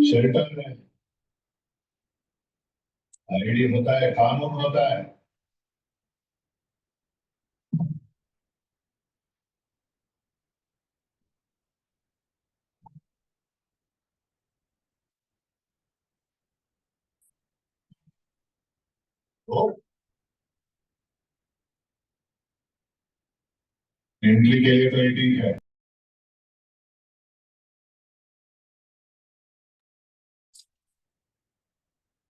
Shelter में ID होता है, कानून होता है। तो इंडली के लिए तो ये ठीक है।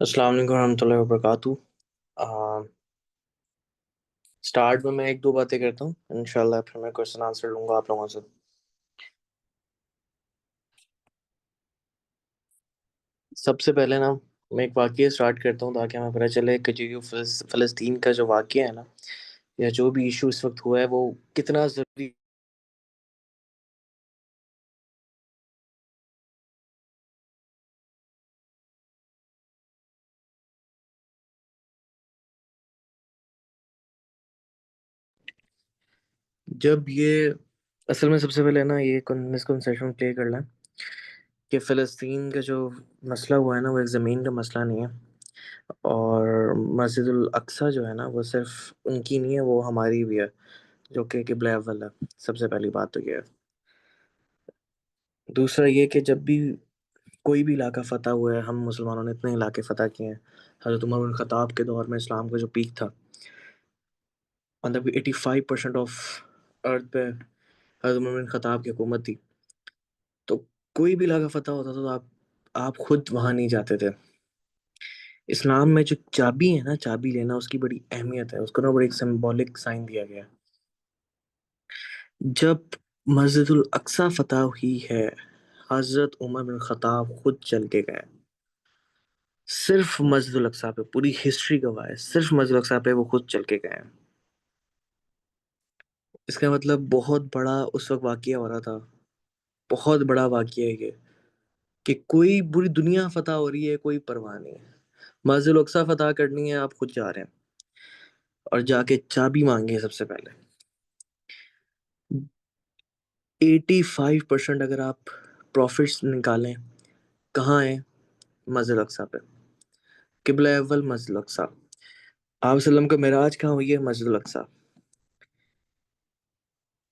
अस्सलाम वालेकुम रहमतुल्लाहि व बरकातुहू। स्टार्ट में मैं एक दो बातें करता हूँ, इंशाल्लाह फिर मैं क्वेश्चन आंसर लूंगा आप लोगों से। सबसे पहले ना मैं एक वाक़या स्टार्ट करता हूँ ताकि हमें पता चले कि जो फ़लस्तीन का जो वाक़या है ना, या जो भी इशू इस वक्त हुआ है वो कितना ज़रूरी। जब ये असल में सबसे पहले ना ये मिसकंसेप्शन क्लियर करना है कि फ़लस्तीन का जो मसला हुआ है ना वो एक ज़मीन का मसला नहीं है, और मस्जिदुल अक्सा जो है ना वो सिर्फ उनकी नहीं है, वो हमारी भी है, जो कि किबला अव्वल है। सबसे पहली बात तो ये है। दूसरा ये कि जब भी कोई भी इलाका फ़तह हुआ है, हम मुसलमानों ने इतने इलाके फ़तह किए हैं। हज़रत उमर बिन ख़त्ताब के दौर में इस्लाम का जो पीक था, मतलब 85% ऑफ अर्थ पे हज़रत उमर बिन ख़त्ताब की हुकूमत थी। तो कोई भी इलाका फ़तह होता था तो आप खुद वहाँ नहीं जाते थे। इस्लाम में जो चाबी है ना, चाबी लेना उसकी बड़ी अहमियत है, उसको ना बड़ी एक सिंबॉलिक साइन दिया गया है। जब मस्जिदुल अक्सा फ़तह हुई है, हज़रत उमर बिन ख़त्ताब खुद चल के गए। सिर्फ मस्जिदुल अक्सा पे पूरी हिस्ट्री गवाह है, सिर्फ मस्जिदुल अक्सा पे वो खुद चल के गए हैं। इसका मतलब बहुत बड़ा उस वक्त वाकया हो रहा था, बहुत बड़ा वाकया है ये, कि कोई पूरी दुनिया फतह हो रही है, कोई परवाह नहीं है। मस्जिदुल अक्सा फतह करनी है, आप खुद जा रहे हैं और जाके चाबी मांगे सबसे पहले। 85% अगर आप प्रॉफिट्स निकालें, कहाँ है? मस्जिद अक्सा पे। किबला अव्वल मस्जिद अक्सा। आप सल्लम का मेराज कहाँ हुई है? मस्जिद अक्सा।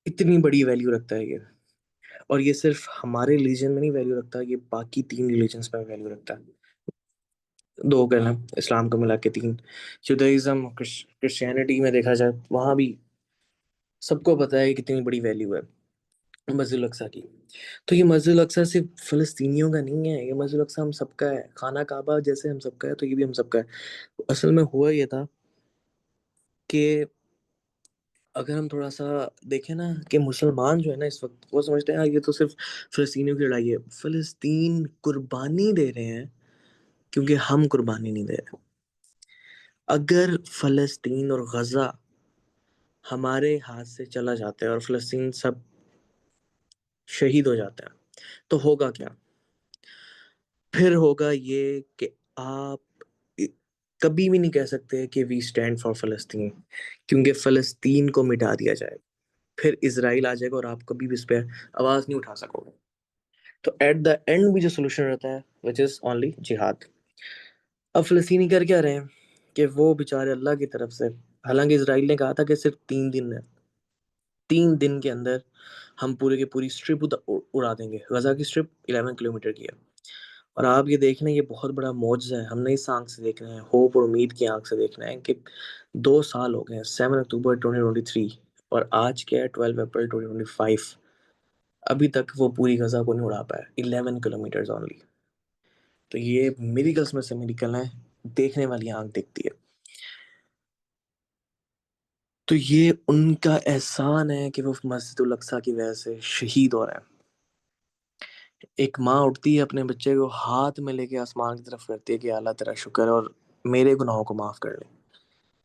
इतनी बड़ी वैल्यू रखता है ये। और ये सिर्फ हमारे रिलीजन में नहीं वैल्यू रखता, ये बाकी 3 रिलीजन्स में वैल्यू रखता है। दो कहना, इस्लाम को मिला के 3। जुदाइज्म, क्रिश्चियनिटी में देखा जाए वहाँ भी सबको पता है कि कितनी बड़ी वैल्यू है मस्जिद अक्सा की। तो ये मस्जिद अक्सा सिर्फ फ़लस्तीनियों का नहीं है, ये मस्जिद अक्सा हम सबका है। खाना काबा जैसे हम सबका है, तो ये भी हम सबका है। तो असल में हुआ ये था कि अगर हम थोड़ा सा देखें ना, कि मुसलमान जो है ना इस वक्त वो समझते हैं, "हाँ, ये तो सिर्फ फ़लस्तीनियों की लड़ाई है।" फ़लस्तीन कुर्बानी दे रहे हैं क्योंकि हम कुर्बानी नहीं दे रहे। अगर फ़लस्तीन और गज़ा हमारे हाथ से चला जाता है और फ़लस्तीन सब शहीद हो जाता है, तो होगा क्या? फिर होगा ये कि आप इ कभी भी नहीं कह सकते कि वी स्टैंड फॉर फ़लस्तीन, क्योंकि फ़लस्तीन को मिटा दिया जाएगा। फिर इज़राइल आ जाएगा और आप कभी भी इस पे आवाज़ नहीं उठा सकोगे। तो एट द एंड भी जो सोल्यूशन रहता है विच इज ओनली जिहाद। अब फिलिस्तीनी कर क्या रहे हैं कि वो बेचारे अल्लाह की तरफ से, हालांकि इसराइल ने कहा था कि सिर्फ 3 दिन है, 3 दिन के अंदर हम पूरे की पूरी स्ट्रिप उड़ा देंगे। गजा की स्ट्रिप 11 किलोमीटर की है। और आप ये देख रहे हैं, ये बहुत बड़ा मौजज़ा है। हमने इस आंख से देखना है, होप और उम्मीद की आंख से देखना है कि 2 साल हो गए हैं, 7 अक्टूबर 2023 और आज क्या है, 12 अप्रैल 2025। अभी तक वो पूरी गजा को नहीं उड़ा पाया, 11 किलोमीटर ओनली। तो ये मिरेकल्स में से मिरेकल है, देखने वाली आंख देखती है। तो ये उनका एहसान है कि वो मस्जिदुल अक्सा की वजह से शहीद हो रहे हैं। एक माँ उठती है, अपने बच्चे को हाथ में लेके आसमान की तरफ करती है कि अल्लाह तेरा शुक्र है और मेरे गुनाहों को माफ़ कर ले।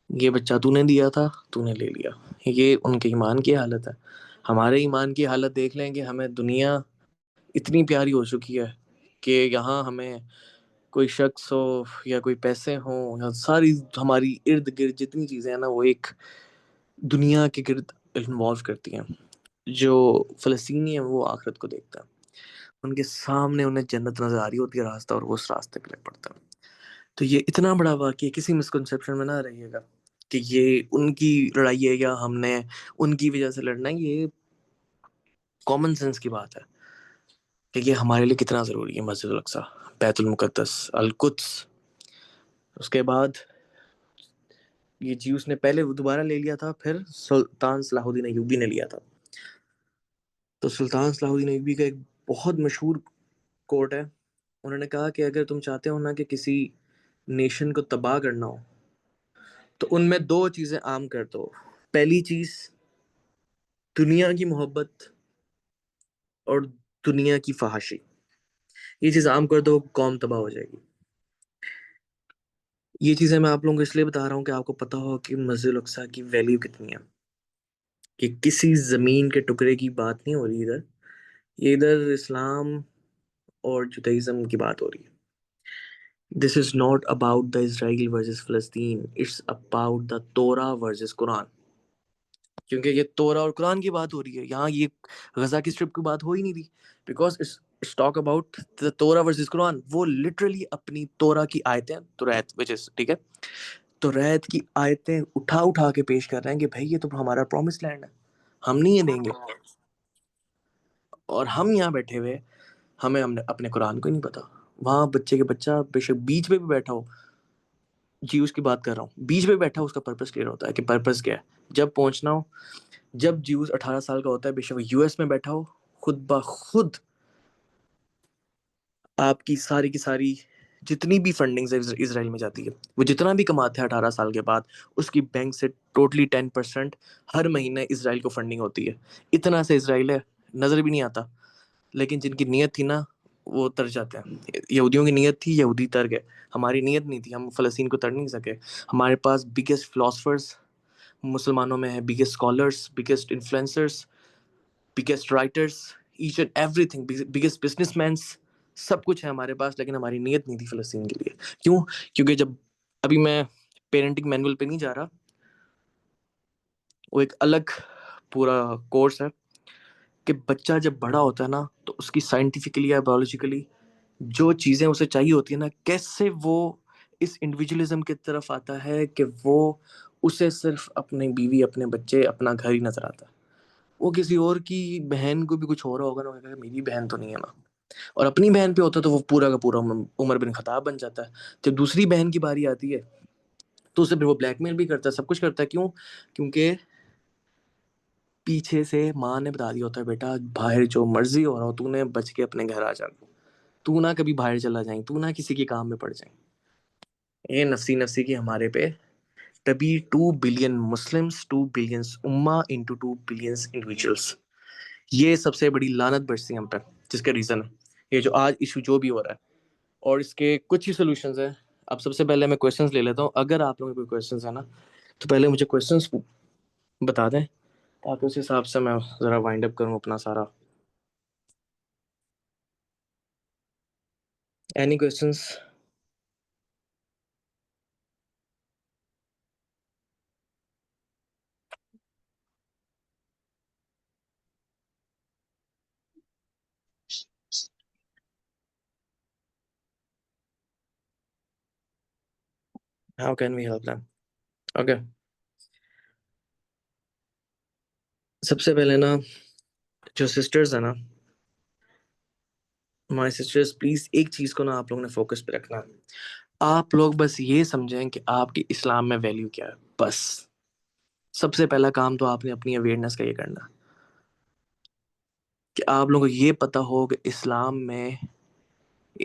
ये बच्चा तूने दिया था, तूने ले लिया। ये उनके ईमान की हालत है। हमारे ईमान की हालत देख लें कि हमें दुनिया इतनी प्यारी हो चुकी है कि यहाँ हमें कोई शख्स हो या कोई पैसे हों या सारी हमारी इर्द गिर्द जितनी चीज़ें हैं ना, वो एक दुनिया के गिर्द इन्वॉल्व करती हैं। जो फ़लस्तीनी है वो आखिरत को देखता है, उनके सामने उन्हें जन्नत नज़र आ रही होती है रास्ता, और वो उस रास्ते पे लग पड़ता है। तो ये इतना बड़ा वाक़या, किसी मिसकंसेप्शन में ना रहिएगा कि ये उनकी लड़ाई है या हमने उनकी वजह से लड़ना है। ये कॉमन सेंस की बात है कि ये हमारे लिए कितना ज़रूरी है। मस्जिद अल-अक्सा, बैतुल मुक़द्दस, अल-कुद्स। उसके बाद ये ज्यूस ने पहले दोबारा ले लिया था, फिर सुल्तान सलाहुद्दीन अय्यूबी ने लिया था। तो सुल्तान सलाहुद्दीन अय्यूबी का एक बहुत मशहूर कोट है। उन्होंने कहा कि अगर तुम चाहते हो ना कि किसी नेशन को तबाह करना हो, तो उनमें दो चीज़ें आम कर दो। पहली चीज़ दुनिया की मोहब्बत और दुनिया की फहाशी। ये चीज़ आम कर दो, कौम तबाह हो जाएगी। ये चीज़ें मैं आप लोगों को इसलिए बता रहा हूँ कि आपको पता हो कि मस्जिद अक्सा की वैल्यू कितनी है। कि किसी ज़मीन के टुकड़े की बात नहीं हो रही इधर, ये इधर इस्लाम और जुदाइज़्म की बात हो रही है। This is not about the Israel versus Palestine, it's about the तोरा वर्सेस कुरान। क्योंकि ये तोरा और कुरान की बात हो रही है, यहाँ ये गजा की स्ट्रिप की बात हो ही नहीं रही। Because it's talk about the तोरा वर्सेस कुरान। वो लिटरली अपनी तोरा की आयतें, तुरैत विच इज, ठीक है, तुरैत की आयतें उठा उठा के पेश कर रहे हैं कि भाई ये तो हमारा प्रॉमिस लैंड है, हम नहीं ये देंगे। और हम यहाँ बैठे हुए, हमें हमने अपने कुरान को ही नहीं पता। वहाँ बच्चे के बच्चा बेशक बीच पे भी बैठा हो, जी उसकी बात कर रहा हूँ, बीच पे बैठा हो, उसका पर्पस क्लियर होता है कि पर्पस क्या है। जब पहुंचना हो, जब ज्यूस 18 साल का होता है, बेशक वो यूएस में बैठा हो, खुद ब खुद आपकी सारी की सारी जितनी भी फंडिंग इसराइल में जाती है, वो जितना भी कमाते हैं 18 साल के बाद, उसकी बैंक से टोटली 10% हर महीने इसराइल को फंडिंग होती है। इतना से इसराइल है, नज़र भी नहीं आता। लेकिन जिनकी नीयत थी ना, वो तर जाते हैं। यहूदियों की नीयत थी, यहूदी तर गए। हमारी नीयत नहीं थी, हम फ़लस्तीन को तर नहीं सके। हमारे पास बिगेस्ट फिलोसफर्स मुसलमानों में है, biggest scholars, biggest influencers, biggest writers, each and everything, biggest businessman, सब कुछ है हमारे पास। लेकिन हमारी नीयत नहीं थी फ़लस्तीन के लिए। क्यों? क्योंकि जब, अभी मैं पेरेंटिंग मैनुअल पे नहीं जा रहा, वो एक अलग पूरा कोर्स है कि बच्चा जब बड़ा होता है ना, तो उसकी साइंटिफिकली या बायोलॉजिकली जो चीज़ें उसे चाहिए होती है ना, कैसे वो इस इंडिविजुअलिज्म की तरफ आता है कि वो, उसे सिर्फ अपनी बीवी, अपने बच्चे, अपना घर ही नजर आता है। वो किसी और की बहन को भी कुछ हो रहा होगा ना, वो कहेगा मेरी बहन तो नहीं है ना। और अपनी बहन पे होता है तो वो पूरा का पूरा उमर बिन खत्ताब बन जाता है। जब दूसरी बहन की बारी आती है, तो उसे फिर वो ब्लैकमेल भी करता है, सब कुछ करता है। क्यों? क्योंकि पीछे से माँ ने बता दिया होता है, बेटा बाहर जो मर्जी हो रहा हो, तूने बच के अपने घर आ जाना, तू ना कभी बाहर चला जाए, तू ना किसी के काम में पड़ जाए। ये नफसी नफसी की हमारे पे। तभी 2 बिलियन मुस्लिम्स, 2 बिलियन उम्मा इंटू 2 बिलियन इंडिविजुअल्स, ये सबसे बड़ी लानत बरसी हम पे। जिसका रीज़न है ये जो आज इशू जो भी हो रहा है, और इसके कुछ ही सोल्यूशंस हैं। अब सबसे पहले मैं क्वेश्चंस ले लेता हूँ, अगर आप लोगों के कोई क्वेश्चंस है ना, तो पहले मुझे क्वेश्चंस बता दें, ताकि उस हिसाब से मैं ज़रा वाइंड अप करूँ अपना सारा। Any questions? How can we help them? Okay. सबसे पहले ना, जो सिस्टर्स है ना, माय सिस्टर्स, प्लीज एक चीज को ना आप लोगों ने फोकस पे रखना है। आप लोग बस ये समझें कि आपकी इस्लाम में वैल्यू क्या है, बस। सबसे पहला काम तो आपने अपनी अवेयरनेस का ये करना कि आप लोगों को ये पता हो कि इस्लाम में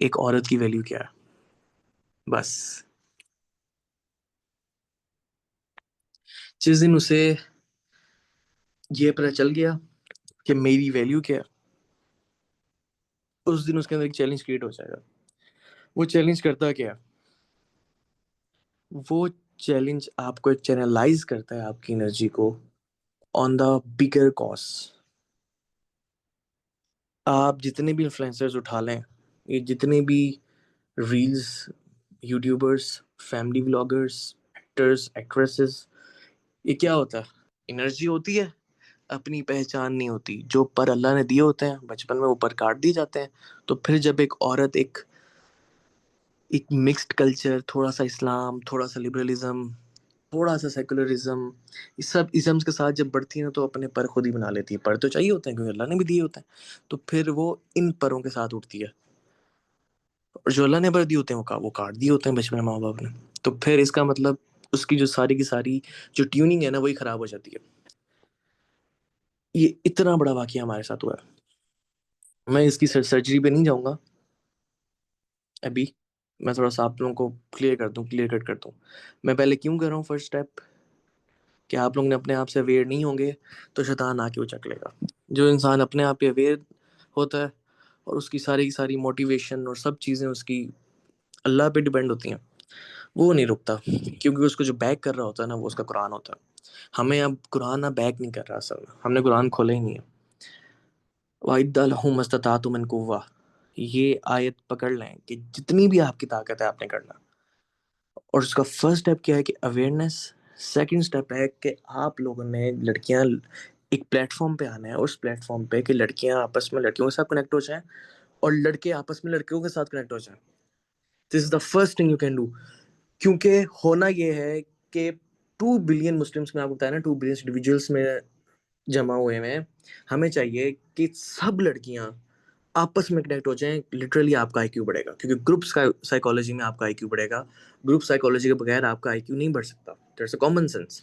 एक औरत की वैल्यू क्या है, बस। जिस दिन उसे ये पता चल गया कि मेरी वैल्यू क्या है, उस दिन उसके अंदर एक चैलेंज क्रिएट हो जाएगा। वो चैलेंज करता क्या है? वो चैलेंज आपको चैनलाइज करता है आपकी एनर्जी को ऑन द बिगर कॉज। आप जितने भी इन्फ्लुएंसर्स उठा लें, ये जितने भी reels, YouTubers, family vloggers, actors, actresses, ये क्या होता है? एनर्जी होती है, अपनी पहचान नहीं होती। जो पर अल्लाह ने दिए होते हैं बचपन में, वो पर काट दिए जाते हैं। तो फिर जब एक औरत एक एक मिक्स्ड कल्चर, थोड़ा सा इस्लाम, थोड़ा सा लिबरलिज्म, थोड़ा सा सेकुलरिज्म, ये सब इज़म्स के साथ जब बढ़ती है ना, तो अपने पर खुद ही बना लेती है। पर तो चाहिए होते हैं क्योंकि अल्लाह ने भी दिए होते हैं। तो फिर वो इन परों के साथ उठती है, और जो अल्लाह ने पर दिए होते हैं वो काट दिए होते हैं बचपन में माँ बाप ने। तो फिर इसका मतलब उसकी जो सारी की सारी जो ट्यूनिंग है ना, वही खराब हो जाती है। ये इतना बड़ा वाकया हमारे साथ हुआ है। मैं इसकी सर्जरी पे नहीं जाऊंगा अभी। मैं थोड़ा सा आप लोगों को क्लियर कट कर दूं। मैं पहले क्यों कर रहा हूँ फर्स्ट स्टेप, कि आप लोग ने अपने आप से अवेयर नहीं होंगे तो शैतान आके उचक लेगा। जो इंसान अपने आप पे अवेयर होता है और उसकी सारी की सारी मोटिवेशन और सब चीज़ें उसकी अल्लाह पे डिपेंड होती हैं, वो नहीं रुकता, क्योंकि उसको जो बैक कर रहा होता है ना, वो उसका कुरान होता है। हमें अब कुरान ना बैक नहीं कर रहा, असल में हमने कुरान खोला ही नहीं है। वाइदलहुम कुव्वा, ये आयत पकड़ लें कि जितनी भी आपकी ताकत है आपने करना। और उसका फर्स्ट स्टेप क्या है कि अवेयरनेस। सेकंड स्टेप है कि आप लोगों ने लड़कियां एक प्लेटफॉर्म पे आना है, उस प्लेटफॉर्म पे कि लड़कियां आपस में लड़कियों के साथ कनेक्ट हो जाएं और लड़के आपस में लड़कियों के साथ कनेक्ट हो जाएं। This is the first thing you can do. क्योंकि होना ये है कि 2 बिलियन मुस्लिम्स में, आपको बताया ना, 2 बिलियन इंडिविजुअल्स में जमा हुए हैं। हमें चाहिए कि सब लड़कियां आपस में कनेक्ट हो जाएं। लिटरली आपका आईक्यू बढ़ेगा, क्योंकि ग्रुप साइकोलॉजी में आपका आईक्यू बढ़ेगा। ग्रुप साइकोलॉजी के बगैर आपका आईक्यू नहीं बढ़ सकता। There is a common sense.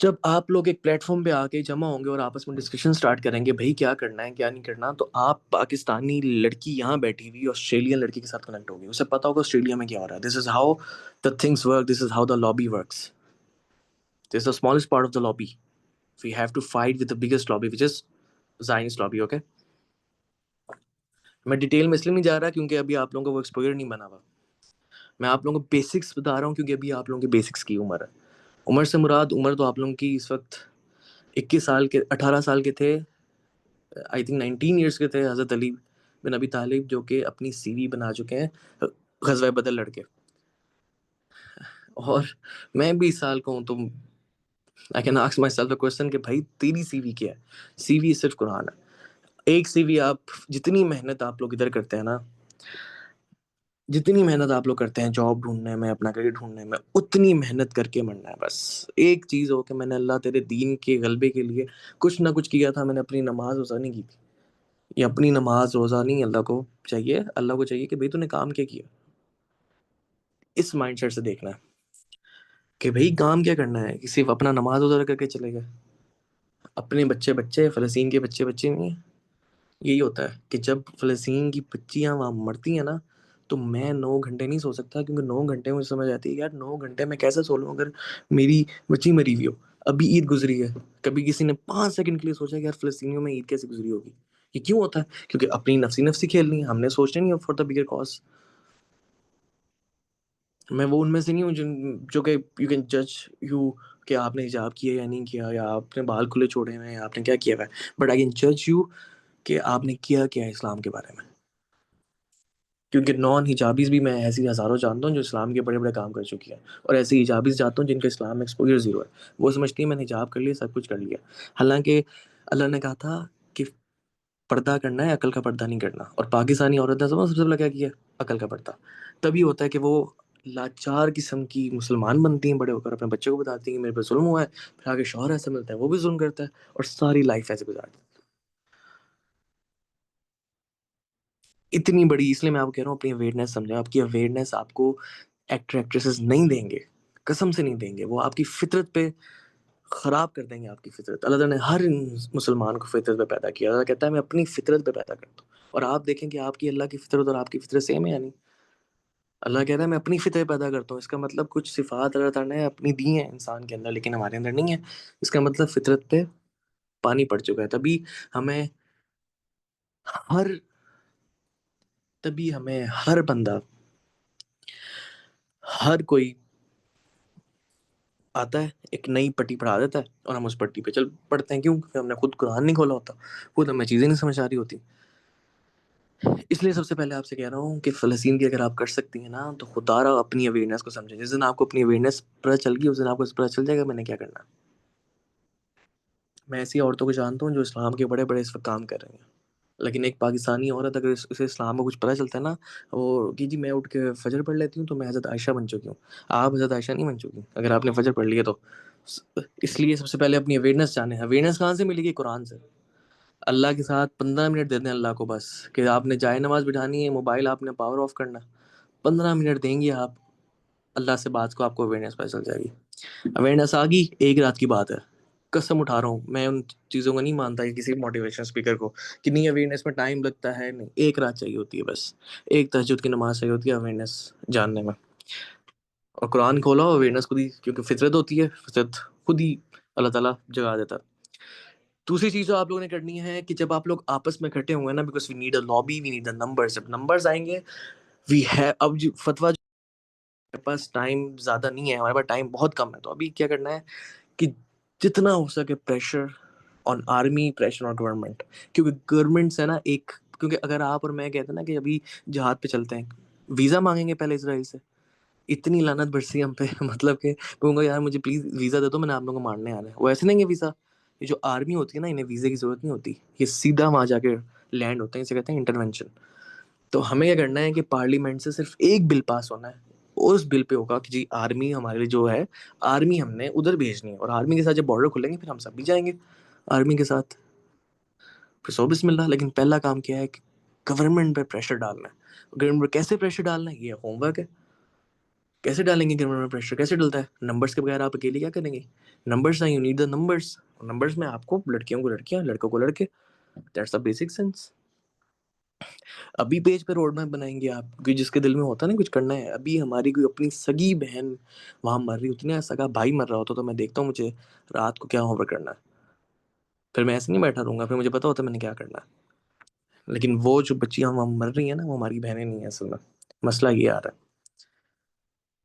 जब आप लोग एक प्लेटफॉर्म पे आके जमा होंगे और आपस में डिस्कशन स्टार्ट करेंगे, भाई क्या करना है क्या नहीं करना, तो आप पाकिस्तानी लड़की यहाँ बैठी हुई ऑस्ट्रेलियन लड़की के साथ कनेक्ट होगी, उसे पता होगा ऑस्ट्रेलिया में क्या हो रहा है। This is how the things work, this is how the lobby works. This is the smallest part of the lobby. We have to fight with the biggest lobby, which is Zionist lobby. Okay, मैं detail में इसलिए नहीं जा रहा क्योंकि अभी आप लोगों को वो एक्सपोजर नहीं बना हुआ। मैं आप लोगों को बेसिक्स बता रहा हूँ, क्योंकि अभी आप लोगों की बेसिक्स की उम्र है। उम्र से मुराद, उम्र तो आप लोगों की इस वक्त 21 साल के, 18 साल के थे, आई थिंक 19 ईयर्स के थे, हज़रत अली बिन अबी तालिब, जो कि अपनी सीवी बना चुके हैं गज़वा बदर लड़के। और मैं 20 साल का हूँ, तो I can ask my self a question कि भाई तेरी सीवी क्या है? सीवी सिर्फ कुरान है। एक सीवी, आप जितनी मेहनत आप लोग इधर करते हैं ना, जितनी मेहनत आप लोग करते हैं जॉब ढूंढने में, अपना करियर ढूंढने में, उतनी मेहनत करके मरना है बस। एक चीज हो कि मैंने अल्लाह तेरे दीन के गलबे के लिए कुछ ना कुछ किया था। मैंने अपनी नमाज रोजा नहीं की थी। ये अपनी नमाज रोजा नहीं, अल्लाह को चाहिए, अल्लाह को चाहिए कि भाई तूने काम क्या किया। इस माइंडसेट से देखना है कि भाई काम क्या करना है, कि सिर्फ अपना नमाज रोजा करके चले गए। अपने बच्चे बच्चे, फलस्तीन के बच्चे बच्चे नहीं है। यही होता है कि जब फ़लस्तीन की बच्चियाँ वहाँ मरती हैं ना, तो मैं 9 घंटे नहीं सो सकता, क्योंकि 9 घंटे में मुझे समझ आती है कि यार 9 घंटे मैं कैसे सो लूँ अगर मेरी बच्ची मरी हुई हो। अभी ईद गुजरी है, कभी किसी ने 5 सेकंड के लिए सोचा कि यार फ़लस्तीनियों में ईद कैसे गुजरी होगी? ये क्यों होता है? क्योंकि अपनी नफ़सी नफ़सी खेलनी है, हमने सोचना नहीं है फॉर द बिगर कॉज़। मैं वो उनमें से नहीं हूँ जिन जो कि यू कैन जज यू कि आपने हिजाब किया या नहीं किया, या आपने बाल खुले छोड़े हुए हैं, या आपने क्या किया हुआ है। बट आई कैन जज यू कि आपने किया क्या है इस्लाम के बारे में। क्योंकि नॉन हिजाबीज भी मैं ऐसी हज़ारों जानता हूँ जो इस्लाम के बड़े बड़े काम कर चुकी है, और ऐसे हिजाबीज जानता हूँ जिनका इस्लाम एक्सपोजर ज़ीरो है। वो समझती है मैंने हिजाब कर लिया, सब कुछ कर लिया। हालांकि अल्लाह ने कहा था कि पर्दा करना है, अकल का पर्दा नहीं करना। और पाकिस्तानी औरत ने सबसे पहले क्या किया? अकल का पर्दा। तभी होता है कि वो लाचार किस्म की मुसलमान बनती हैं, बड़े होकर अपने बच्चों को बताती हैं कि मेरे पे जुल्म हुआ है, फिर आगे शौहर ऐसा मिलता है वो भी जुल्म करता है, और सारी लाइफ ऐसे गुजारती है। इतनी बड़ी, इसलिए मैं आपको कह रहा हूँ अपनी अवेयरनेस समझें। आपकी अवेयरनेस आपको एक्टर एक्ट्रेसेस नहीं देंगे, कसम से नहीं देंगे। वो आपकी फितरत पे खराब कर देंगे, आपकी फितरत। अल्लाह ताला ने हर मुसलमान को फितरत पे पैदा किया। अल्लाह कहता है मैं अपनी फितरत पे पैदा करता हूँ, और आप देखें कि आपकी अल्लाह की फितरत और आपकी फितरत सेम है या नहीं। अल्लाह कहता है मैं अपनी फितरत पैदा करता हूँ, इसका मतलब कुछ सिफात अल्लाह ताला ने अपनी दी है इंसान के अंदर, लेकिन हमारे अंदर नहीं है। इसका मतलब फितरत पे पानी पड़ चुका है। हमें हर तभी हमें हर बंदा, हर कोई आता है, एक नई पट्टी पढ़ा देता है, और हम उस पट्टी पे चल पड़ते हैं। क्यों? क्योंकि हमने खुद कुरान नहीं खोला होता, खुद हमें चीज़ें नहीं समझ आ रही होती। इसलिए सबसे पहले आपसे कह रहा हूँ कि फ़लस्तीन की अगर आप कर सकती हैं ना, तो खुदारा अपनी अवेयरनेस को समझें। जिस दिन आपको अपनी अवेयरनेस पता चल गई, उस दिन आपको पता चल जाएगा मैंने क्या करना है। मैं ऐसी औरतों को जानता हूँ जो इस्लाम के बड़े बड़े इस वक्त काम कर रही हैं, लेकिन एक पाकिस्तानी औरत अगर उसे इस्लाम का कुछ पता चलता है ना, वो कि जी मैं उठ के फजर पढ़ लेती हूँ तो मैं हज़रत आयशा बन चुकी हूँ। आप हज़रत आयशा नहीं बन चुकी अगर आपने फजर पढ़ लिया तो। इसलिए सबसे पहले अपनी अवेयरनेस जाने। अवेयरनेस कहाँ से मिलेगी? कुरान से। अल्लाह के साथ 15 मिनट दे दें अल्लाह को, बस कि आपने जाए नमाज बिठानी है, मोबाइल आपने पावर ऑफ करना, 15 मिनट देंगे आप अल्लाह से बात को, आपको अवेयरनेस पता चल जाएगी। अवेयरनेस आ गई, एक रात की बात है। कसम उठा रहा हूँ, मैं उन चीज़ों को नहीं मानता कि किसी मोटिवेशन स्पीकर को, कि नहीं अवेयरनेस में टाइम लगता है, नहीं, एक रात चाहिए होती है बस। एक तहज्जुद की नमाज चाहिए होती है अवेयरनेस जानने में। और कुरान खोलो, अवेयरनेस खुद ही, क्योंकि फितरत होती है, फितरत खुद ही अल्लाह ताला जगा देता है। दूसरी चीज़ जो आप लोगों ने करनी है कि जब आप लोग आपस में इकट्ठे होंगे ना, because we need a lobby, we need the numbers. जब नंबर्स आएंगे, वी है अब जो फतवा, हमारे पास टाइम ज़्यादा नहीं है, हमारे पास टाइम बहुत कम है। तो अभी क्या करना है कि जितना हो सके pressure on army, pressure on government. क्योंकि गवर्नमेंट से ना एक, क्योंकि अगर आप और मैं कहते हैं ना कि अभी जहाज पे चलते हैं, वीज़ा मांगेंगे पहले इसराइल से। इतनी लानत बरसी हम पे मतलब कि कहूँगा यार मुझे प्लीज़ वीज़ा दे दो, मैंने आप लोगों को मारने आना है। वो ऐसे देंगे वीज़ा? ये जो आर्मी होती है ना, इन्हें वीज़े की ज़रूरत नहीं होती, ये सीधा वहाँ जाके लैंड होते हैं, इसे कहते हैं इंटरवेंशन। तो हमें क्या करना है कि पार्लियामेंट से सिर्फ एक बिल पास होना है। उस बिल पे होगा कि जी आर्मी हमारे लिए जो है, आर्मी हमने उधर भेजनी है, और आर्मी के साथ जब बॉर्डर खुलेंगे फिर हम सब भी जाएंगे आर्मी के साथ। फिर सो बिस्मिल्लाह। लेकिन पहला काम क्या है कि गवर्नमेंट पे प्रेशर डालना है। गवर्नमेंट पे कैसे प्रेशर डालना है, ये होमवर्क है। कैसे डालेंगे गवर्नमेंट में प्रेशर? कैसे डलता है? नंबर्स के बगैर आप अकेले क्या करेंगे? नंबर्स हैं, you need the numbers. Numbers में आपको लड़कियों को लड़कियां, लड़कों को लड़के, दैट्स द बेसिक सेंस। अभी पेज पे रोड मैप बनाएंगे आप, क्योंकि जिसके दिल में होता है ना कुछ करना है। अभी हमारी कोई अपनी सगी बहन वहां मर रही होती है ना, सगा भाई मर रहा होता, तो मैं देखता हूँ मुझे रात को क्या होमवर्क करना है। फिर मैं ऐसे नहीं बैठा रहूंगा, फिर मुझे पता होता है मैंने क्या करना है। लेकिन वो जो बच्चियां वहां मर रही है ना, वो हमारी बहनें नहीं है असल में। मसला ये आ रहा है।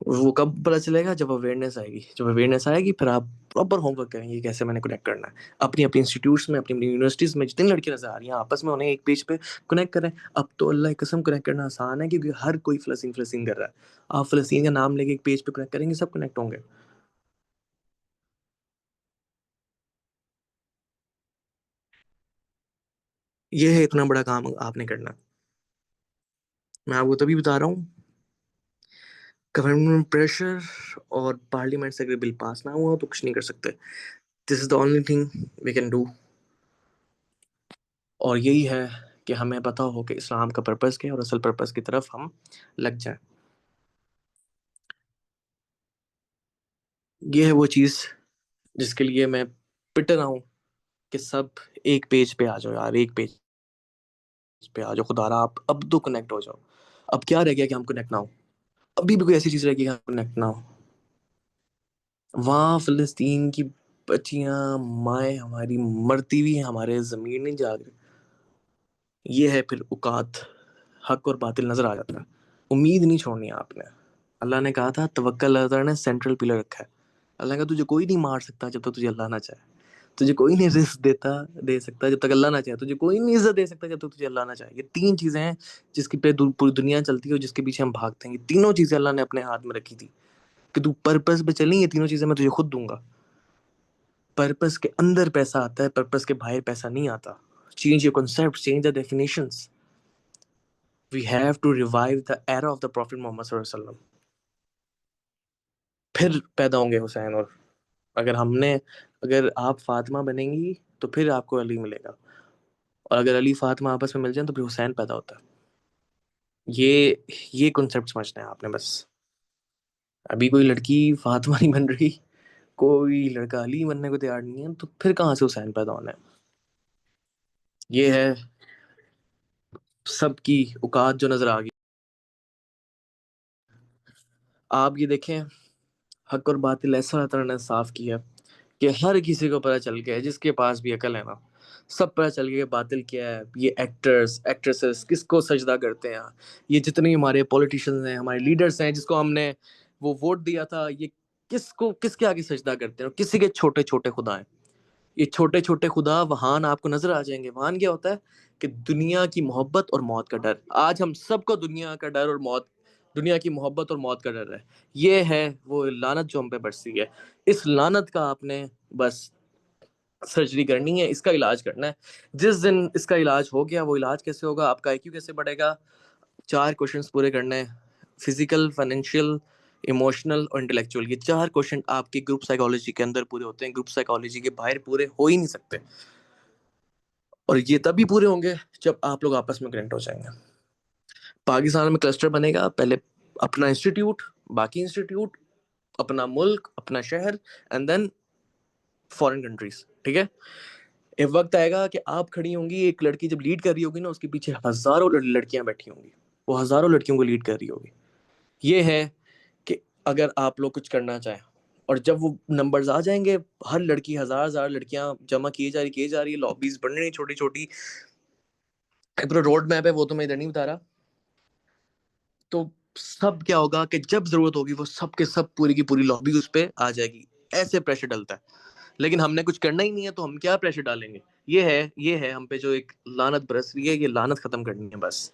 वो कब पता चलेगा? जब अवेयरनेस आएगी। जब अवेयरनेस आएगी फिर आप प्रॉपर होमवर्क करेंगे कैसे मैंने कनेक्ट करना है। अपनी अपनी इंस्टीट्यूट्स में, अपनी अपनी यूनिवर्सिटीज में जितनी लड़कियां नजर आ रही हैं, आपस में उन्हें एक पेज पे कनेक्ट करें। अब तो अल्लाह की कसम कनेक्ट करना आसान है, क्योंकि हर कोई फ़लस्तीन फ़लस्तीन कर रहा है। आप फ़लस्तीन का नाम लेके एक पेज पे कनेक्ट करेंगे, सब कनेक्ट होंगे। ये है इतना बड़ा काम आपने करना। मैं आपको तभी बता रहा हूँ, गवर्नमेंट प्रेशर और पार्लियामेंट से अगर बिल पास ना हुआ तो कुछ नहीं कर सकते। This is the only thing we can do. और यही है कि हमें पता हो कि इस्लाम का पर्पस क्या है, और असल पर्पस की तरफ हम लग जाएं। ये है वो चीज़ जिसके लिए मैं पिट रहा हूँ कि सब एक पेज पे आ जाओ यार, एक पेज पे आ जाओ। खुदारा आप अब तो कनेक्ट हो जाओ। अब क्या रह गया कि हम कनेक्ट ना हो? अभी भी कोई ऐसी चीज़ रह गई कि हम कनेक्ट ना हो? वहाँ फ़लस्तीन की बच्चियाँ, माएँ हमारी मरती हुई हैं, हमारे ज़मीर नहीं जाग रही। ये है फिर औकात, हक और बातिल नज़र आ जाता है। उम्मीद नहीं छोड़नी है आपने। अल्लाह ने कहा था, तवक्कल अल्लाह ताला ने सेंट्रल पिलर रखा है। अल्लाह का तुझे कोई नहीं मार सकता जब तक तुझे अल्लाह ना चाहे। तुझे कोई नहीं रिस्क देता दे सकता जब तक अल्लाह ना चाहे। तुझे कोई नहीं इज्जत दे सकता जब तक तुझे अल्लाह ना चाहे। ये तीन चीज़ें हैं जिसकी पे पूरी दुनिया चलती है, और जिसके पीछे हम भागते हैं। ये तीनों चीज़ें अल्लाह ने अपने हाथ में रखी थी कि तू पर्पस पे चली, ये तीनों चीज़ें मैं तुझे खुद दूंगा। पर्पस के अंदर पैसा आता है, पर्पस के बाहर पैसा नहीं आता। Change your concepts, change the definitions. We have to revive the era of the Prophet Muhammad sallallahu alaihi wasallam. फिर पैदा होंगे हुसैन। और अगर हमने अगर आप फातिमा बनेंगी तो फिर आपको अली मिलेगा, और अगर अली फातिमा आपस में मिल जाए तो फिर हुसैन पैदा होता है। ये कॉन्सेप्ट समझना है आपने बस। अभी कोई लड़की फातिमा नहीं बन रही, कोई लड़का अली बनने को तैयार नहीं है, तो फिर कहाँ से हुसैन पैदा होना है? ये है सबकी औकात जो नजर आ गई। आप ये देखें, हक और बातिल ऐसा अल्लाह ताला ने साफ किया कि हर किसी को पता चल गया है, जिसके पास भी अकल है ना, सब पता चल गया कि बातिल क्या है। ये एक्टर्स एक्ट्रेसेस किसको सजदा करते हैं, ये जितने हमारे पॉलिटिशियंस हैं, हमारे लीडर्स हैं जिसको हमने वो वोट दिया था, ये किसको किसके आगे सजदा करते हैं, और किसी के छोटे छोटे खुदा हैं। ये छोटे छोटे खुदा वहान आपको नजर आ जाएंगे। वहान क्या होता है कि दुनिया की मोहब्बत और मौत का डर। आज हम सबको दुनिया का डर और मौत, दुनिया की मोहब्बत और मौत का डर है। ये है वो लानत जो हम पे बरसी है। इस लानत का आपने बस सर्जरी करनी है, इसका इलाज करना है। जिस दिन इसका इलाज हो गया, वो इलाज कैसे होगा, आपका आईक्यू कैसे बढ़ेगा, 4 क्वेश्चंस पूरे करने हैं। फिजिकल, फाइनेंशियल, इमोशनल और इंटेलेक्चुअल, ये 4 क्वेश्चन आपकी ग्रुप साइकोलॉजी के अंदर पूरे होते हैं, ग्रुप साइकोलॉजी के बाहर पूरे हो ही नहीं सकते। और ये तभी पूरे होंगे जब आप लोग आपस में कनेक्ट हो जाएंगे। पाकिस्तान में क्लस्टर बनेगा, पहले अपना इंस्टीट्यूट, बाकी इंस्टीट्यूट, अपना मुल्क, अपना शहर, एंड देन फॉरेन कंट्रीज। ठीक है। एक वक्त आएगा कि आप खड़ी होंगी, एक लड़की जब लीड कर रही होगी ना, उसके पीछे हजारों लड़कियां बैठी होंगी, वो हजारों लड़कियों को लीड कर रही होगी। ये है कि अगर आप लोग कुछ करना चाहें, और जब वो नंबर्स आ जाएंगे, हर लड़की, हजार हजार लड़कियां जमा की जा रही है, लॉबीज बन रही छोटी छोटी, पूरा रोड मैप है, वो तो मैं इधर नहीं बता रहा। तो सब क्या होगा कि जब जरूरत होगी वो सब के सब पूरी की पूरी लॉबी उस पे आ जाएगी। ऐसे प्रेशर डलता है। लेकिन हमने कुछ करना ही नहीं है, तो हम क्या प्रेशर डालेंगे? ये है हम पे जो एक लानत बरस रही है, ये लानत खत्म करनी है बस।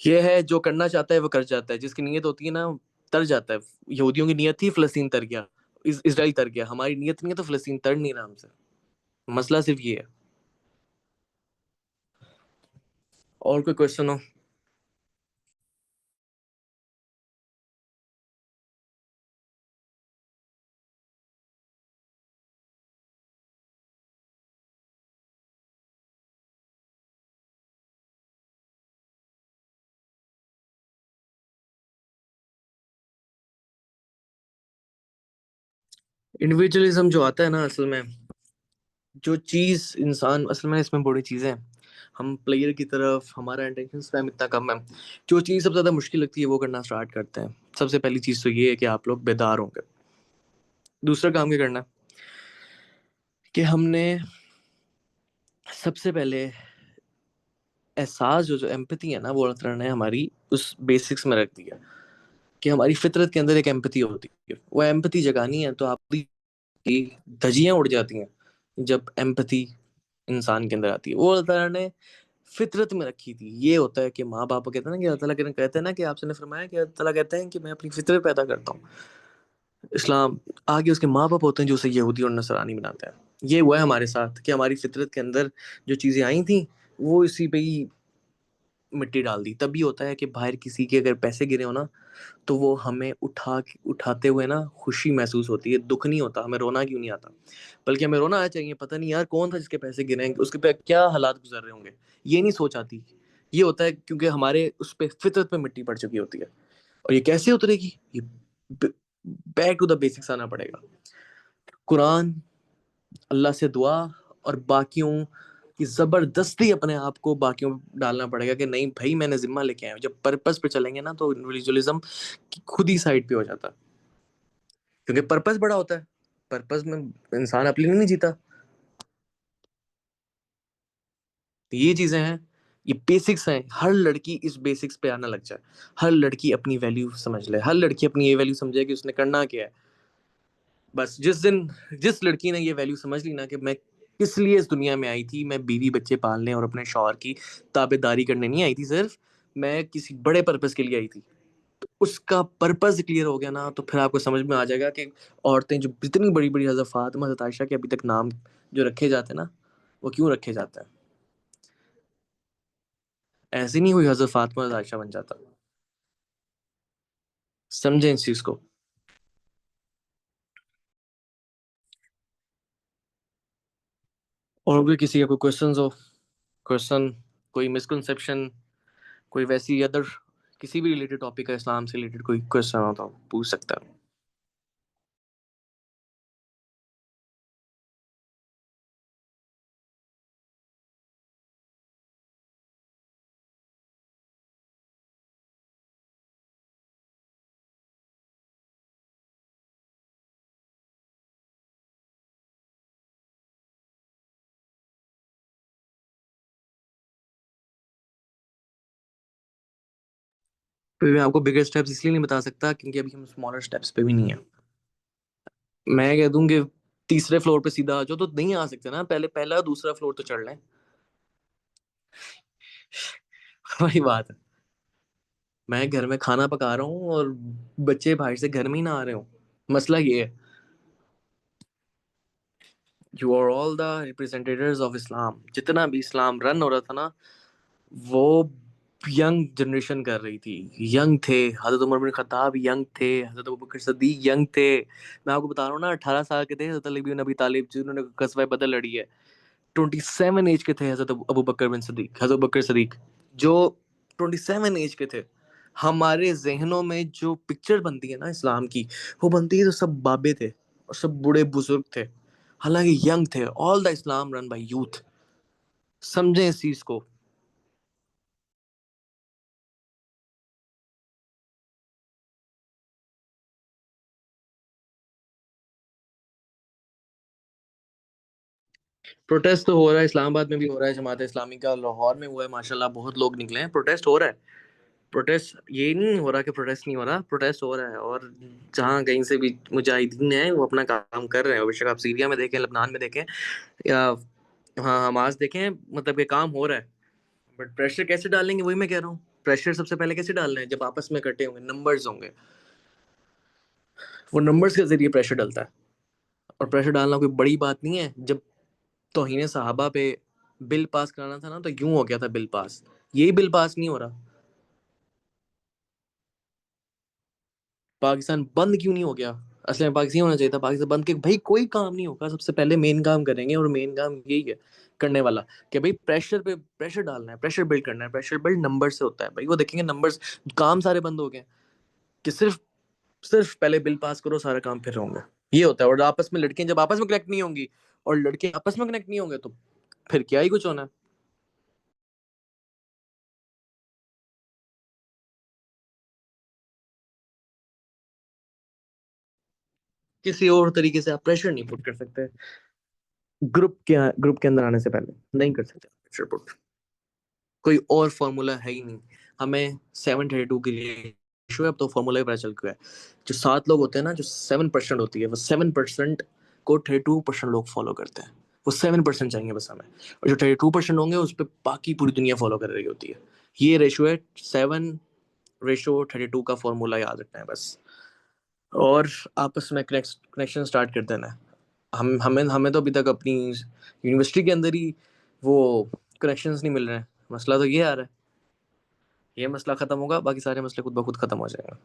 ये है जो करना चाहता है वो कर जाता है, जिसकी नीयत होती है ना, तर जाता है। यहूदियों की नीयत थी, फलस्तीन तर गया, इसराइल तर गया। हमारी नीयत नहीं है तो फलस्तीन तर नहीं रहा हमसे। मसला सिर्फ ये है। और कोई क्वेश्चन हो? इंडिविजुअलिज्म जो आता है ना, असल में जो चीज इंसान, असल में इसमें बड़ी चीजें हैं। हम प्लेयर की तरफ, हमारा अटेंशन स्पैम इतना कम है, जो चीज सबसे ज्यादा मुश्किल लगती है वो करना स्टार्ट करते हैं। सबसे पहली चीज तो ये है कि आप लोग बेदार होंगे। दूसरा काम क्या करना है कि हमने सबसे पहले एहसास, जो जो एम्पैथी है ना, वो अल्लाह ताला ने हमारी उस बेसिक्स में रख दिया कि हमारी फितरत के अंदर एक एम्पैथी होती है। वो एम्पैथी जगानी है तो आपकी धज्जियां उड़ जाती हैं जब एम्पैथी इंसान के अंदर आती है। वो अल्लाह ताला ने फितरत में रखी थी। ये होता है कि माँ बाप कहते हैं ना, कि अल्लाह ताला कहते हैं ना, कि आपसे ने फरमाया कि अल्लाह ताला कहते हैं कि मैं अपनी फितरत पैदा करता हूँ। इस्लाम आगे उसके माँ बाप होते हैं जो उसे यहूदी और नसरानी बनाते हैं। ये हुआ है हमारे साथ कि हमारी फितरत के अंदर जो चीजें आई थी, वो इसी पे ही मिट्टी डाल दी। तभी होता है कि बाहर किसी के अगर पैसे गिरे हो ना, तो वो हमें उठाते हुए ना खुशी महसूस होती है, दुख नहीं होता। हमें रोना क्यों नहीं आता, बल्कि हमें रोना आना चाहिए, पता नहीं यार कौन था जिसके पैसे गिरे हैं, उसके पे क्या हालात गुजर रहे होंगे। ये नहीं सोच आती। ये होता है क्योंकि हमारे उस पे फितरत पे मिट्टी पड़ चुकी होती है। और ये कैसे उतरेगी? ये बैक टू द बेसिक्स आना पड़ेगा। कुरान, अल्लाह से दुआ, और बाकियों कि जबरदस्ती अपने आप को बाकियों में डालना पड़ेगा कि नहीं भाई मैंने जिम्मा लेके आया हूं। जब पर्पस पे चलेंगे ना, तो इंडिविजुअलिज्म खुद ही साइड पे हो जाता है, क्योंकि पर्पस बड़ा होता है। पर्पस में इंसान अपने लिए नहीं जीता। तो ये चीजें हैं, ये बेसिक्स हैं। हर लड़की इस बेसिक्स पे आना लग जाए, हर लड़की अपनी वैल्यू समझ ले, हर लड़की अपनी ये वैल्यू समझे कि उसने करना क्या है। बस जिस दिन जिस लड़की ने ये वैल्यू समझ ली ना कि मैं किस लिए इस दुनिया में आई थी, मैं बीवी बच्चे पालने और अपने शौहर की ताबेदारी करने नहीं आई थी सिर्फ, मैं किसी बड़े पर्पस के लिए आई थी। उसका पर्पस क्लियर हो गया ना, तो फिर आपको समझ में आ जाएगा कि औरतें जो इतनी बड़ी बड़ी, हज़रत फातिमा, हज़रत आयशा के अभी तक नाम जो रखे जाते हैं ना, वो क्यों रखे जाते हैं। ऐसे नहीं हुई हज़रत फातिमा हज़रत आयशा बन जाता। समझें इस चीज को। और भी किसी का कोई क्वेश्चंस हो, क्वेश्चन, कोई मिसकंसेप्शन, कोई वैसी अदर किसी भी रिलेटेड टॉपिक का, इस्लाम से रिलेटेड कोई क्वेश्चन हो तो पूछ सकता है। फिर मैं आपको बिगर स्टेप्स इसलिए नहीं बता सकता क्योंकि अभी हम स्मॉलर स्टेप्स पे भी नहीं है। मैं कह दूं कि तीसरे फ्लोर पे सीधा आ जाओ, तो नहीं आ सकते ना, पहले पहला दूसरा फ्लोर तो चढ़ लें। वही बात है। मैं घर में खाना पका रहा हूँ और बच्चे बाहर से घर में ही ना आ रहे हो। मसला ये है, you are all the representatives of Islam. जितना भी इस्लाम रन हो रहा था ना, वो यंग जनरेशन कर रही थी। यंग थे, हजरत उमर बिन खत्ताब यंग थे, हजरत अबू बकर सिद्दीक यंग थे। मैं आपको बता रहा हूँ ना, 18 साल के थे हजरत अली बिन अबी तालिब, जिन्होंने गज़वा बदर लड़ी है। 27 एज के थे हजरत अबू बकर बिन सदीक, हजरत बकर सदीक, जो 27 एज के थे। हमारे जहनों में जो पिक्चर बनती है ना इस्लाम की, वो बनती है तो सब बाबे थे और सब बूढ़े बुजुर्ग थे। हालांकि यंग थे। All the Islam run by youth. समझें इस चीज को। प्रोटेस्ट तो हो रहा है, इस्लामाबाद में भी हो रहा है, जमात इस्लामी का लाहौर में हुआ है, माशाल्लाह बहुत लोग निकले हैं, प्रोटेस्ट हो रहा है। प्रोटेस्ट ये नहीं हो रहा कि प्रोटेस्ट नहीं हो रहा, प्रोटेस्ट हो रहा है। और जहाँ कहीं से भी मुजाहिदीन हैं वो अपना काम कर रहे हैं, बेशक आप सीरिया में देखें, लबनान में देखें, या हाँ हमास देखें, मतलब ये काम हो रहा है। बट प्रेशर कैसे डालेंगे, वही मैं कह रहा हूँ। प्रेशर सबसे पहले कैसे डालना है, जब आपस में इकट्ठे होंगे, नंबर्स होंगे, वो नंबर्स के जरिए प्रेशर डलता है। और प्रेशर डालना कोई बड़ी बात नहीं है। जब तौहीन सहाबा पे बिल पास कराना था ना, तो यूं हो गया था बिल पास। यही बिल पास नहीं हो रहा। पाकिस्तान बंद क्यों नहीं हो गया? असल में पाकिस्तान होना चाहिए था। पाकिस्तान बंद के भाई कोई काम नहीं होगा, सबसे पहले मेन काम करेंगे, और मेन काम यही है करने वाला, कि भाई प्रेशर पे प्रेशर डालना है, प्रेशर बिल्ड करना है। प्रेशर बिल्ड नंबर से होता है भाई, वो देखेंगे नंबर्स, काम सारे बंद हो गए। कि सिर्फ सिर्फ पहले बिल पास करो, सारा काम फिर होंगे। ये होता है। और आपस में लड़कियां जब आपस में कनेक्ट नहीं होंगी, और लड़के आपस में कनेक्ट नहीं होंगे, तो फिर क्या ही कुछ होना है। किसी और तरीके से आप प्रेशर नहीं पुट कर सकते। ग्रुप के अंदर आने से पहले नहीं कर सकते प्रेशर पुट। कोई और फॉर्मूला है ही नहीं। हमें 732 के लिए रेशियो है, अब तो फॉर्मूला ही पता चल गया है। जो 7 लोग होते हैं ना, जो 7% होती है, वो 7% को 32% लोग फॉलो करते हैं। वो 7% चाहिए बस हमें। और जो 32% होंगे, उस पर बाकी पूरी दुनिया फॉलो कर रही होती है। ये रेशियो है 7:32 का फॉर्मूला याद रखना है बस। और आपस में कनेक्शन स्टार्ट कर देना है। हम हमें हमें तो अभी तक अपनी यूनिवर्सिटी के अंदर ही वो कनेक्शंस नहीं मिल रहे हैं। मसला तो ये आ रहा है। ये मसला खत्म होगा, बाकी सारे मसले खुद ब खुद खत्म हो जाएंगे।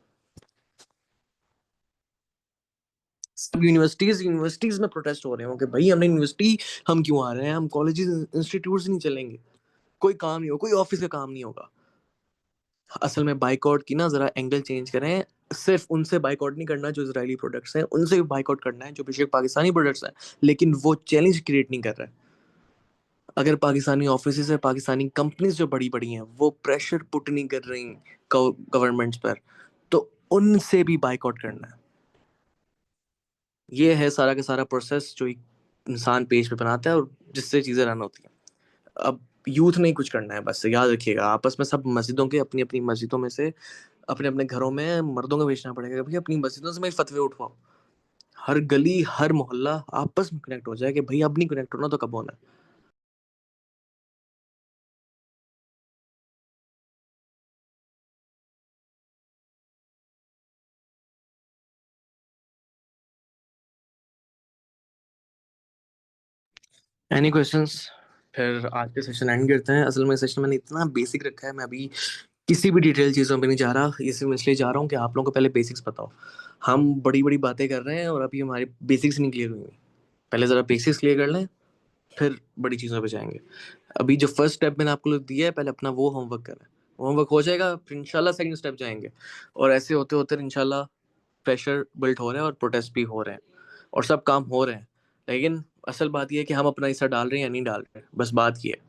सब यूनिवर्सिटीज में प्रोटेस्ट हो रहे हो कि भाई हमने यूनिवर्सिटी, हम क्यों आ रहे हैं, हम कॉलेजेस इंस्टीट्यूट नहीं चलेंगे। कोई काम नहीं हो, कोई ऑफिस का काम नहीं होगा। असल में बाइकआउट की ना जरा एंगल चेंज करें। सिर्फ उनसे बाइकआउट नहीं करना जो इजरायली प्रोडक्ट्स हैं, उनसे भी बाइकआउट करना है जो बेशक पाकिस्तानी प्रोडक्ट्स हैं, लेकिन वो चैलेंज क्रिएट नहीं कर रहा है। अगर पाकिस्तानी ऑफिस है, पाकिस्तानी कंपनीज जो बड़ी बड़ी हैं, वो प्रेशर पुट नहीं कर रही गवर्नमेंट्स पर, तो उनसे भी बाइकआउट करना है। ये है सारा का सारा प्रोसेस जो एक इंसान पेज पे बनाता है और जिससे चीजें रन होती हैं। अब यूथ नहीं कुछ करना है, बस याद रखिएगा, आपस में सब मस्जिदों के, अपनी अपनी मस्जिदों में से, अपने अपने घरों में मर्दों को भेजना पड़ेगा कि भाई अपनी मस्जिदों से मैं फतवे उठवाओ। हर गली हर मोहल्ला आपस में कनेक्ट हो जाए कि भाई अब नहीं कनेक्ट होना तो कब होना है। Any questions? फिर आज के सेशन एंड करते हैं। असल में सेशन मैंने इतना बेसिक रखा है, मैं अभी किसी भी डिटेल चीज़ों पे नहीं जा रहा। ये सिर्फ इसलिए जा रहा हूँ कि आप लोगों को पहले बेसिक्स बताओ। हम बड़ी बड़ी बातें कर रहे हैं और अभी हमारी बेसिक्स नहीं क्लियर हुई। पहले ज़रा बेसिक्स क्लियर कर लें, फिर बड़ी चीज़ों पे जाएंगे। अभी जो फर्स्ट स्टेप मैंने आपको दिया है, पहले अपना वो होमवर्क करें। होमवर्क हो जाएगा, फिर इंशाल्लाह सेकंड स्टेप जाएंगे। और ऐसे होते होते इंशाल्लाह प्रेशर बिल्ड हो रहा है और प्रोटेस्ट भी हो रहे हैं और सब काम हो रहे हैं। लेकिन असल बात यह है कि हम अपना हिस्सा डाल रहे हैं या नहीं डाल रहे हैं, बस बात ये है।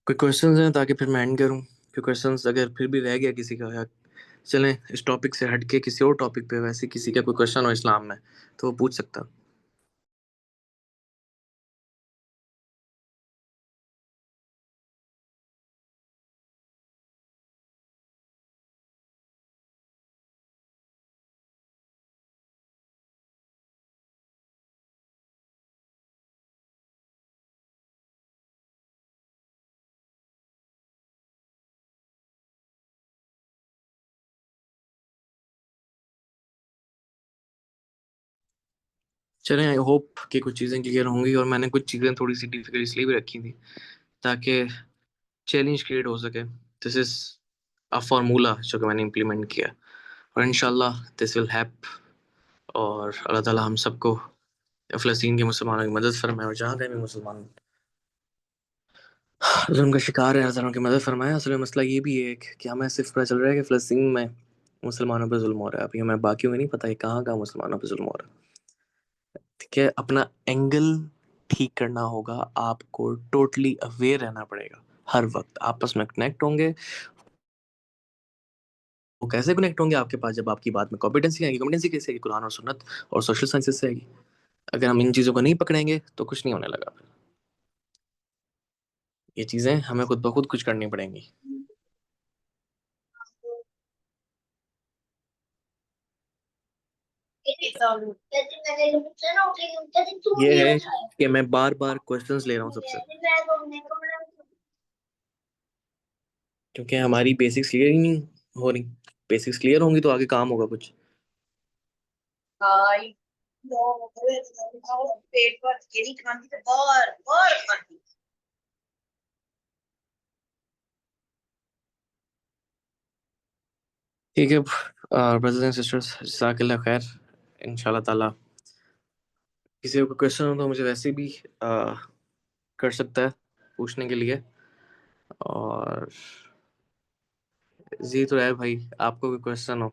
कोई क्वेश्चंस हैं ताकि फिर मैं एंड करूं? कोई क्वेश्चंस अगर फिर भी रह गया किसी का, या चलें इस टॉपिक से हट के किसी और टॉपिक पे, वैसे किसी का कोई क्वेश्चन हो इस्लाम में तो वो पूछ सकता। चलें, आई होप कि कुछ चीज़ें क्लियर होंगी। और मैंने कुछ चीज़ें थोड़ी सी डिफिकल्ट इसलिए भी रखी थी ताकि चैलेंज क्रिएट हो सके। दिस इज अ फार्मूला जो कि मैंने इम्प्लीमेंट किया, और इंशाल्लाह दिस विल हैप। और अल्लाह ताला हम सबको फ़लस्तीन के मुसलमानों की मदद फरमाए, और जहाँ कहीं भी मुसलमान जुल्म का शिकार है, अल्लाह ताला उनकी मदद फरमाए। असल में मसला ये भी है कि हमें सिर्फ पता चल रहा है कि फ़लस्तीन में मुसलमानों पर जुल्म हो रहा है, अभी हमें बाकियों में नहीं पता है कहाँ कहाँ मुसलमानों पर जुल्म हो रहा है। ठीक है, अपना एंगल ठीक करना होगा, आपको टोटली अवेयर रहना पड़ेगा। हर वक्त आपस में कनेक्ट होंगे। वो कैसे कनेक्ट होंगे आपके पास? जब आपकी बात में कॉम्पिटेंसी आएगी। कॉम्पिटेंसी कैसे आएगी? कुरान और सुन्नत और सोशल साइंसेज से आएगी। अगर हम इन चीज़ों को नहीं पकड़ेंगे तो कुछ नहीं होने लगा। ये चीज़ें हमें खुद ब खुद कुछ करनी पड़ेंगी। ये है कि मैं बार बार क्वेश्चंस ले रहा हूँ सबसे, क्योंकि हमारी बेसिक्स क्लियर ही नहीं हो रही। बेसिक्स क्लियर होंगी तो आगे काम होगा कुछ। ठीक है ब्रदर्स एंड सिस्टर्स, जज़ाकल्लाह खैर। इंशाल्लाह ताला किसी को क्वेश्चन हो तो मुझे वैसे भी कर सकता है पूछने के लिए। और जी तो है भाई, आपको कोई क्वेश्चन हो।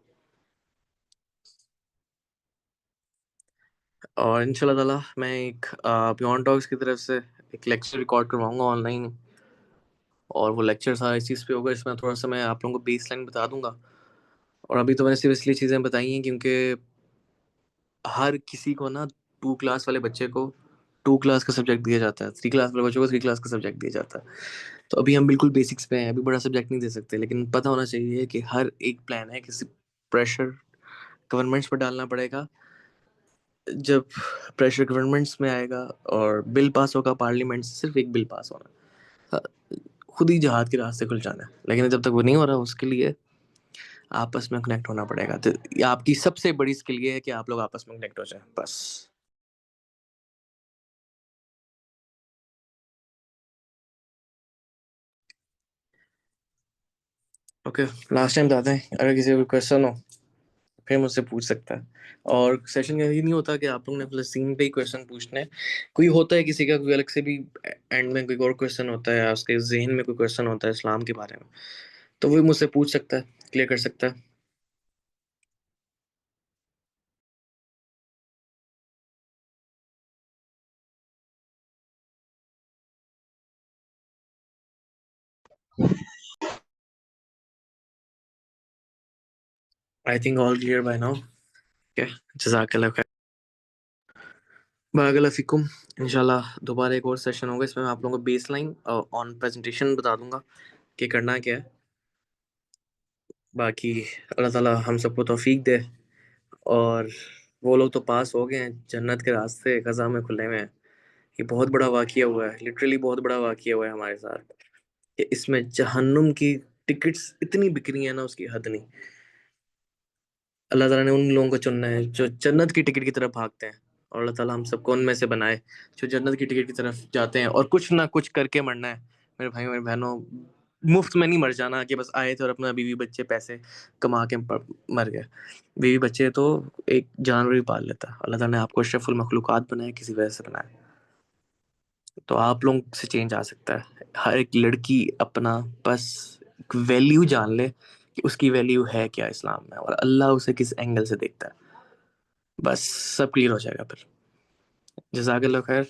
और इंशाल्लाह ताला मैं एक बियॉन्ड टॉक्स की तरफ से एक लेक्चर रिकॉर्ड करवाऊंगा ऑनलाइन। और वो लेक्चर सारा इस चीज़ पे होगा, इसमें थोड़ा सा मैं आप लोगों को बेस लाइन बता दूंगा। और अभी तो मैंने सिर्फ इसलिए चीज़ें बताई हैं क्योंकि हर किसी को ना, टू क्लास वाले बच्चे को टू क्लास का सब्जेक्ट दिया जाता है, थ्री क्लास वाले बच्चों को थ्री क्लास का सब्जेक्ट दिया जाता है। तो अभी हम बिल्कुल बेसिक्स पे हैं, अभी बड़ा सब्जेक्ट नहीं दे सकते, लेकिन पता होना चाहिए कि हर एक प्लान है, किसी प्रेशर गवर्नमेंट्स पर डालना पड़ेगा। जब प्रेशर गवर्नमेंट्स में आएगा और बिल पास होगा पार्लियामेंट से, सिर्फ एक बिल पास होना, हाँ, खुद ही जहाद के रास्ते खुल जाना है। लेकिन जब तक वो नहीं हो रहा, उसके लिए आपस में कनेक्ट होना पड़ेगा। तो ये आपकी सबसे बड़ी स्किल ये है कि आप लोग आपस में कनेक्ट हो जाए, बस। ओके, लास्ट टाइम बताते हैं, अगर किसी को क्वेश्चन हो फिर मुझसे पूछ सकता है। और सेशन का ये नहीं होता कि आप लोग ने फ़लस्तीन पे ही क्वेश्चन पूछने हैं। कोई होता है किसी का कोई अलग से भी एंड में कोई और क्वेश्चन होता है, या उसके जहन में कोई क्वेश्चन होता है इस्लाम के बारे में, तो वो मुझसे पूछ सकता है, क्लियर कर सकता है। I think all clear by now. Okay, जज़ाकल्लाह खैर, बारकल्लाह फ़ीकुम। इंशाल्लाह दोबारा एक और सेशन होगा, इसमें मैं आप लोगों को बेस लाइन ऑन प्रेजेंटेशन बता दूंगा कि करना क्या है। बाकी अल्लाह ताला हम सबको तौफीक दे। और वो लोग तो पास हो गए हैं, जन्नत के रास्ते क़ज़ा में खुले हुए हैं। ये बहुत बड़ा वाक़या हुआ है, लिटरली बहुत बड़ा वाक़या हुआ है हमारे साथ, कि इसमें जहन्नुम की टिकट्स इतनी बिक रही है ना, उसकी हद नहीं। अल्लाह ताला ने उन लोगों को चुनना है जो जन्नत की टिकट की तरफ भागते हैं। और अल्लाह ताला हम सबको उनमें से बनाए जो जन्नत की टिकट की तरफ जाते हैं, और कुछ ना कुछ करके मरना है मेरे भाई मेरे बहनों। मुफ्त में नहीं मर जाना कि बस आए थे और अपना बीवी बच्चे पैसे कमा के मर गए। बीवी बच्चे तो एक जानवर ही पाल लेता है। अल्लाह ताला ने आपको अशरफुल मखलूकात बनाया, किसी वजह से बनाया। तो आप लोगों से चेंज आ सकता है। हर एक लड़की अपना बस वैल्यू जान ले कि उसकी वैल्यू है क्या इस्लाम में, और अल्लाह उसे किस एंगल से देखता है। बस सब क्लियर हो जाएगा फिर। जज़ाकल्लाह खैर,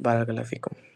बारकल्लाह फीकुम।